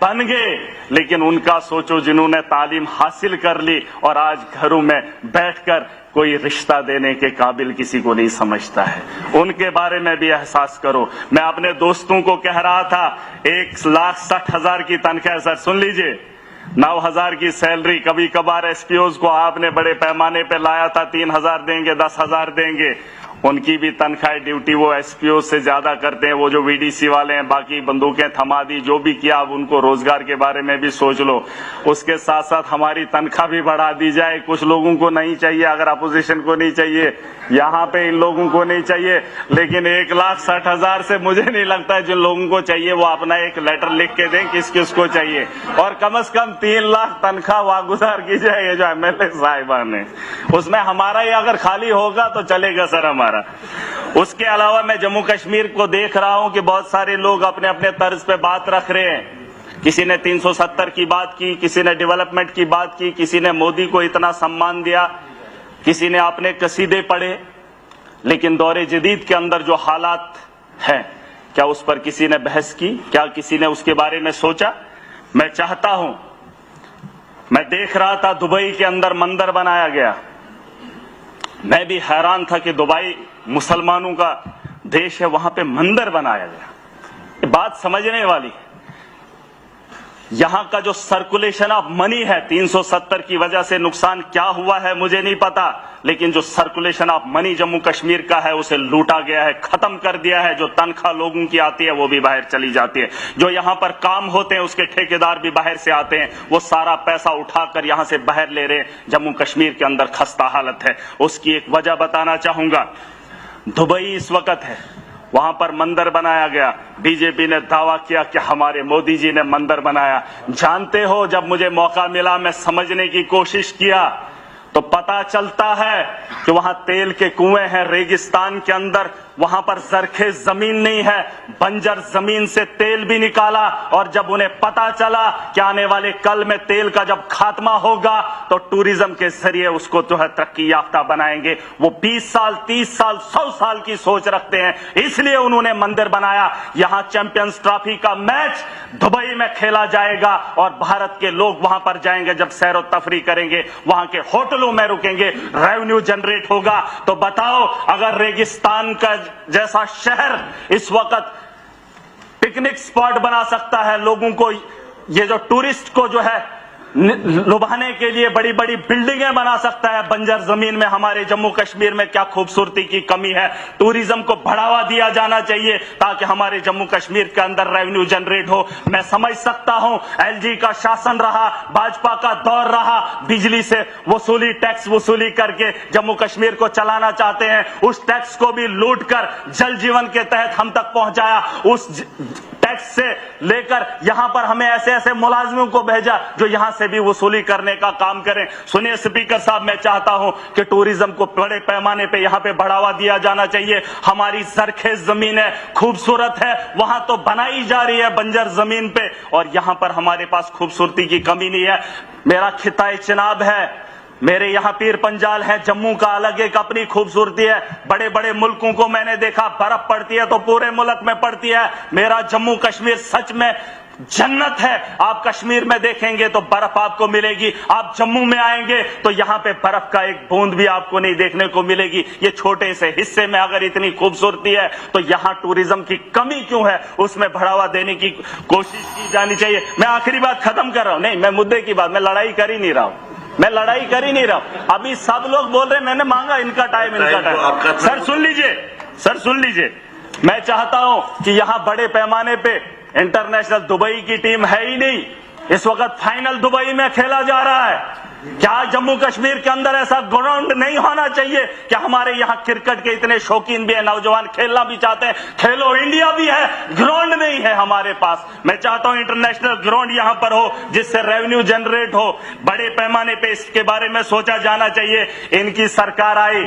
بن گئے، لیکن ان کا سوچو جنہوں نے تعلیم حاصل کر لی اور آج گھروں میں بیٹھ کر کوئی رشتہ دینے کے قابل کسی کو نہیں سمجھتا ہے، ان کے بارے میں بھی احساس کرو۔ میں اپنے دوستوں کو کہہ رہا تھا 1,60,000 کی تنخواہ، سر سن لیجئے، 9,000 کی سیلری، کبھی کبھار SPOs کو آپ نے بڑے پیمانے پہ لایا تھا 3,000 دیں گے 10,000 دیں گے، ان کی بھی تنخواہ ڈیوٹی وہ SPO سے زیادہ کرتے ہیں، وہ جو VDC والے ہیں، باقی بندوقیں تھما دی، جو بھی کیا، اب ان کو روزگار کے بارے میں بھی سوچ لو۔ اس کے ساتھ ساتھ ہماری تنخواہ بھی بڑھا دی جائے، کچھ لوگوں کو نہیں چاہیے، اگر اپوزیشن کو نہیں چاہیے، یہاں پہ ان لوگوں کو نہیں چاہیے، لیکن 1,60,000 سے مجھے نہیں لگتا ہے، جن لوگوں کو چاہیے وہ اپنا ایک لیٹر لکھ کے دیں کس کس کو چاہیے، اور کم از کم 3 لاکھ تنخواہ واگزار کی جائے، یہ جو MLA صاحبان ہیں، اس میں ہمارا ہی اگر خالی ہوگا تو چلے گا سر ہمارا۔ اس کے علاوہ میں جموں کشمیر کو دیکھ رہا ہوں کہ بہت سارے لوگ اپنے اپنے طرز پہ بات رکھ رہے ہیں، کسی نے 370 کی بات کی، کسی نے ڈیولپمنٹ کی بات کی، کسی نے مودی کو اتنا سمان دیا، کسی نے اپنے قصیدے پڑھے، لیکن دور جدید کے اندر جو حالات ہیں، کیا اس پر کسی نے بحث کی؟ کیا کسی نے اس کے بارے میں سوچا؟ میں چاہتا ہوں، میں دیکھ رہا تھا دبئی کے اندر مندر بنایا گیا، میں بھی حیران تھا کہ دبئی مسلمانوں کا دیش ہے، وہاں پہ مندر بنایا گیا۔ بات سمجھنے والی، یہاں کا جو سرکولیشن آف منی ہے، 370 کی وجہ سے نقصان کیا ہوا ہے مجھے نہیں پتا، لیکن جو circulation of money Jammu Kashmir کا ہے اسے لوٹا گیا ہے، ختم کر دیا ہے۔ جو تنخواہ لوگوں کی آتی ہے وہ بھی باہر چلی جاتی ہے، جو یہاں پر کام ہوتے ہیں اس کے ٹھیکیدار بھی باہر سے آتے ہیں، وہ سارا پیسہ اٹھا کر یہاں سے باہر لے رہے ہیں۔ جموں کشمیر کے اندر خستہ حالت ہے۔ اس کی ایک وجہ بتانا چاہوں گا، دبئی اس وقت ہے، وہاں پر مندر بنایا گیا، BJP نے دعویٰ کیا کہ ہمارے مودی جی نے مندر بنایا۔ جانتے ہو، جب مجھے موقع ملا میں سمجھنے کی کوشش کیا تو پتا چلتا ہے کہ وہاں تیل کے کنویں ہیں ریگستان کے اندر، وہاں پر زرخیز زمین نہیں ہے، بنجر زمین سے تیل بھی نکالا، اور جب انہیں پتا چلا کہ آنے والے کل میں تیل کا جب خاتمہ ہوگا تو ٹوریزم کے ذریعے اس کو جو ہے ترقی یافتہ بنائیں گے، وہ 20 سال 30 سال 100 سال کی سوچ رکھتے ہیں، اس لیے انہوں نے مندر بنایا۔ یہاں چیمپئنز ٹرافی کا میچ دبئی میں کھیلا جائے گا، اور بھارت کے لوگ وہاں پر جائیں گے، جب سیر و تفریح کریں گے، وہاں کے ہوٹلوں میں رکیں گے، ریونیو جنریٹ ہوگا۔ تو بتاؤ، اگر ریگستان کا جیسا شہر اس وقت پکنک سپاٹ بنا سکتا ہے، لوگوں کو، یہ جو ٹورسٹ کو جو ہے لبھانے کے لیے بڑی بڑی بلڈنگیں بنا سکتا ہے بنجر زمین میں، ہمارے جموں کشمیر میں کیا خوبصورتی کی کمی ہے؟ ٹوریزم کو بڑھاوا دیا جانا چاہیے تاکہ ہمارے جموں کشمیر کے اندر ریونیو جنریٹ ہو۔ میں سمجھ سکتا ہوں LG کا شاسن رہا، بھاجپا کا دور رہا، بجلی سے وصولی، ٹیکس وصولی کر کے جموں کشمیر کو چلانا چاہتے ہیں، اس ٹیکس کو بھی لوٹ کر جل جیون کے تحت ہم تک پہنچایا، اس ٹیکس سے لے کر یہاں پر ہمیں ایسے ایسے ملازموں کو بھیجا جو یہاں سے بھی وصولی کرنے کا کام کریں۔ سنیے اسپیکر صاحب، میں چاہتا ہوں کہ ٹوریزم کو بڑے پیمانے پہ یہاں پہ بڑھاوا دیا جانا چاہیے۔ ہماری زرخیز زمین ہے، خوبصورت ہے، وہاں تو بنائی جا رہی ہے بنجر زمین پہ، اور یہاں پر ہمارے پاس خوبصورتی کی کمی نہیں ہے۔ میرا خطہ چناب ہے، میرے یہاں پیر پنجال ہے، جموں کا الگ ایک اپنی خوبصورتی ہے۔ بڑے بڑے ملکوں کو میں نے دیکھا، برف پڑتی ہے تو پورے ملک میں پڑتی ہے، میرا جموں کشمیر سچ میں جنت ہے۔ آپ کشمیر میں دیکھیں گے تو برف آپ کو ملے گی، آپ جموں میں آئیں گے تو یہاں پہ برف کا ایک بوند بھی آپ کو نہیں دیکھنے کو ملے گی۔ یہ چھوٹے سے حصے میں اگر اتنی خوبصورتی ہے تو یہاں ٹوریزم کی کمی کیوں ہے؟ اس میں بڑھاوا دینے کی کوشش کی جانی چاہیے۔ میں آخری بات ختم کر رہا ہوں، نہیں میں مدعے کی بات، میں لڑائی کر ہی نہیں رہا ہوں، میں لڑائی کر ہی نہیں رہا ہوں۔ ابھی سب لوگ بول رہے ہیں میں نے مانگا ان کا ٹائم، ان کا ٹائم۔ سر سن لیجئے، سر سن لیجئے، میں چاہتا ہوں کہ یہاں بڑے پیمانے پہ انٹرنیشنل، دبئی کی ٹیم ہے ہی نہیں اس وقت، فائنل دبئی میں کھیلا جا رہا ہے۔ کیا جموں کشمیر کے اندر ایسا گراؤنڈ نہیں ہونا چاہیے کہ ہمارے یہاں کرکٹ کے اتنے شوقین بھی ہیں، نوجوان کھیلنا بھی چاہتے ہیں، کھیلو انڈیا بھی ہے، گراؤنڈ نہیں ہے ہمارے پاس۔ میں چاہتا ہوں انٹرنیشنل گراؤنڈ یہاں پر ہو جس سے ریونیو جنریٹ ہو، بڑے پیمانے پہ اس کے بارے میں سوچا جانا چاہیے۔ ان کی سرکار آئی،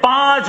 5